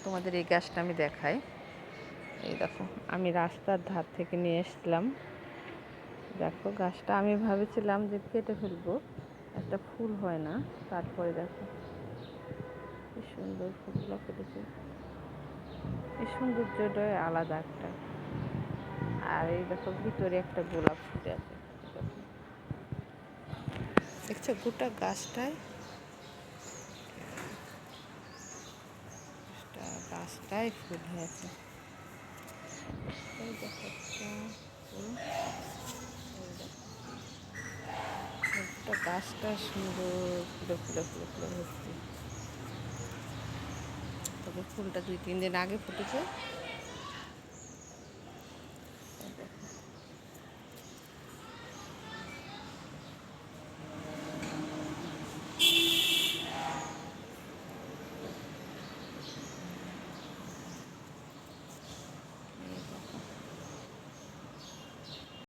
তোমাদের এই গাছটা আমি দেখাই। এই দেখো, আমি রাস্তার ধার থেকে নিয়ে এসলাম। দেখো গাছটা আমি ভাবেছিলাম যে কেটে ফেলবো, একটা ফুল হয় না। তারপরে দেখো কি সুন্দর ফুলগুলো ফুটেছে। এই সৌন্দর্যটাই আলাদা একটা। আর এই দেখো ভিতরে একটা গোলাপ ফুটে আছে। দেখো, দেখছো গোটা গাছটায়, গাছটায় ফুল হয়েছে। এই দেখো একটা ফুল, এই দেখো গোটা গাছটা সুন্দর ফুলে ফুলে ফুলে ফুলে ভর্তি। তবে ফুলটা 2-3 দিন আগে ফুটেছে,